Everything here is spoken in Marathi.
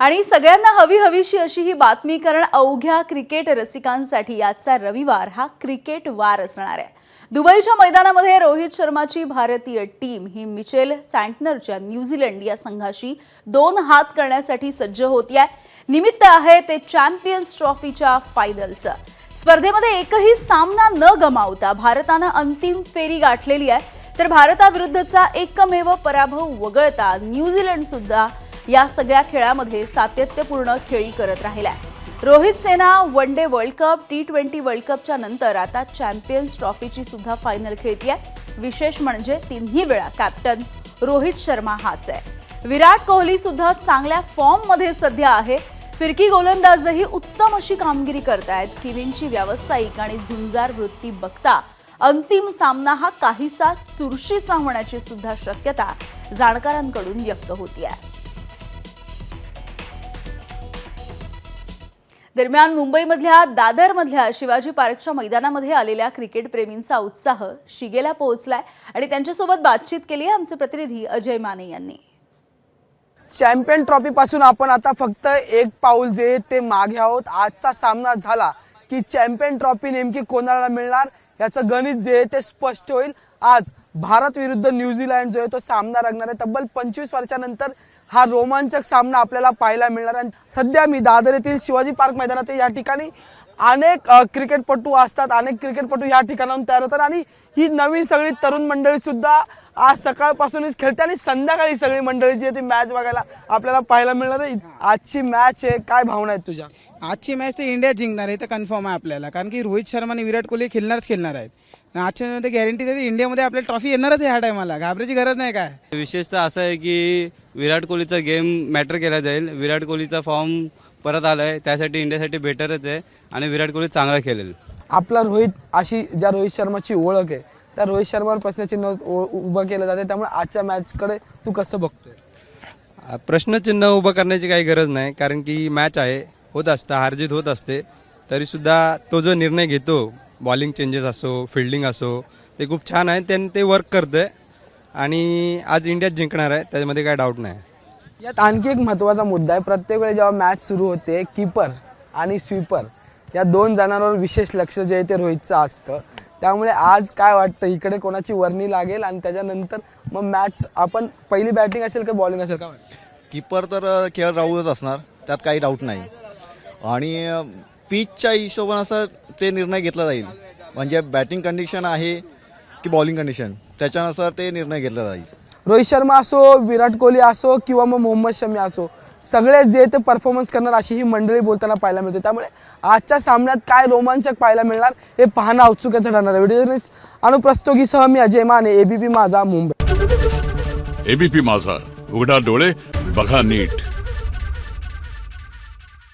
आणि सगळ्यांना हवीशी अशी ही बातमी, कारण अवघ्या क्रिकेट रसिकांसाठी आजचा रविवार हा क्रिकेट वार असणार आहे। दुबईच्या मैदानामध्ये रोहित शर्माची भारतीय टीम ही मिचेल सँटनरच्या न्यूझीलंड या संघाशी 2 हात करण्यासाठी सज्ज होतीये। निमित्त आहे ते चॅम्पियन्स ट्रॉफीच्या फायनलचं। स्पर्धेमध्ये एकही सामना न गमावता भारताने अंतिम फेरी गाठलेली आहे, तर भारताविरुद्धचा एकमेव पराभव वगळता न्यूझीलंड सुद्धा या सगळ्या खेळामध्ये सातत्यपूर्ण खेळी करत राहिलाय। रोहित सेना one day world cup, T20 world कपच्या नंतर आता चॅम्पियन्स ट्रॉफीची सुद्धा फायनल खेळतीये। विशेष म्हणजे तिन्ही वेळा कॅप्टन रोहित शर्मा हाच आहे। विराट कोहली सुद्धा चांगल्या फॉर्म मध्ये सध्या आहे। फिरकी गोलंदाजही उत्तम अशी कामगिरी करतायत। केविनची व्यावसायिक आणि झुंजार वृत्ती बघता अंतिम सामना हा काहीसा चुरशीचा होण्याची सुद्धा शक्यता जाणकारांकडून व्यक्त होतीये। दरम्यान मुंबईमधल्या दादरमधल्या शिवाजी पार्कच्या मैदानामध्ये आलेल्या क्रिकेट प्रेमींचा उत्साह शिगेला पोहोचलाय आणि त्यांच्यासोबत बातचीत केली आहे आमचे प्रतिनिधी अजय माने यांनी। चॅम्पियन ट्रॉफी पासून आपण आता फक्त एक पाऊल जे ते मागे आहोत। आजचा सामना झाला की चॅम्पियन ट्रॉफी नेमकी कोणाला मिळणार याचं गणित जे ते स्पष्ट होईल। आज भारत विरुद्ध न्यूझीलंड जो आहे तो सामना रंगणार आहे। तब्बल 25 वर्षांनंतर हा रोमांचक सामना आपल्याला पाहायला मिळणार आहे। सध्या मी दादर येथील शिवाजी पार्क मैदानात आहे। या ठिकाणी अनेक क्रिकेटपटू असतात, अनेक क्रिकेटपटू या ठिकाणाहून तयार होतात आणि ही नवीन सगळी तरुण मंडळी सुद्धा आज सकाळपासूनच खेळते आणि संध्याकाळी सगळी मंडळी जी आहे ती मॅच बघायला आपल्याला पाहायला मिळणार आहे। आजची मॅच आहे, काय भावना आहेत तुझ्या? आजची मॅच तर इंडिया जिंकणार आहे, तर कन्फर्म आहे आपल्याला, कारण की रोहित शर्मा आणि विराट कोहली खेळणार आहेत। आजच्या मध्ये गॅरंटी देते इंडियामध्ये आपल्याला ट्रॉफी येणारच आहे। ह्या टायमाला घाबरायची गरज नाही। काय विशेषतः असं आहे की विराट कोहलीचा गेम मॅटर केला जाईल। विराट कोहलीचा फॉर्म परत आलाय, त्यासाठी इंडियासाठी बेटरच आहे आणि विराट कोहली चांगला खेळेल। आपला रोहित, अशी ज्या रोहित शर्माची ओळख आहे त्या रोहित शर्मावर प्रश्नचिन्ह उभं केलं जाते, त्यामुळे आजच्या मॅचकडे तू कसं बघतोय? प्रश्नचिन्ह उभं करण्याची काही गरज नाही, कारण की मॅच आहे, होत असतं, हारजीत होत असते। तरीसुद्धा तो जो निर्णय घेतो, बॉलिंग चेंजेस असो, फिल्डिंग असो, ते खूप छान आहे। त्यांनी ते वर्क करतंय आणि आज इंडियाच जिंकणार आहे, त्याच्यामध्ये काही डाऊट नाही। यात आणखी एक महत्त्वाचा मुद्दा आहे। प्रत्येक वेळी जेव्हा मॅच सुरू होते, कीपर आणि स्वीपर या 2 जणांवर विशेष लक्ष जे आहे ते रोहितचं असतं। त्यामुळे आज काय वाटतं, इकडे कोणाची वर्णी लागेल आणि त्याच्यानंतर मग मॅच आपण पहिली बॅटिंग असेल का बॉलिंग असेल, काय वाटतं? कीपर तर KL राहुलच असणार, त्यात काही डाऊट नाही। आणि पिचच्या हिशोबाने असं ते निर्णय घेतला जाईल, म्हणजे बॅटिंग कंडिशन आहे की बॉलिंग कंडिशन, त्याच्यानुसार ते निर्णय घेतला जाईल। रोहित शर्मा असो, विराट कोहली असो किंवा मग मोहम्मद शमी असो, सगळे जे ते परफॉर्मन्स करणार अशी ही मंडळी बोलताना पाहायला मिळते। त्यामुळे आजच्या सामन्यात काय रोमांचक पाहायला मिळणार हे पाहणं औत्सुक्याचं ठरणार आहे। व्हिडिओ जर्नलिस्ट अनुप्रस्तोगीसह मी अजय माने, ABP माझा, मुंबई। ABP माझा, उघडा डोळे बघा नीट।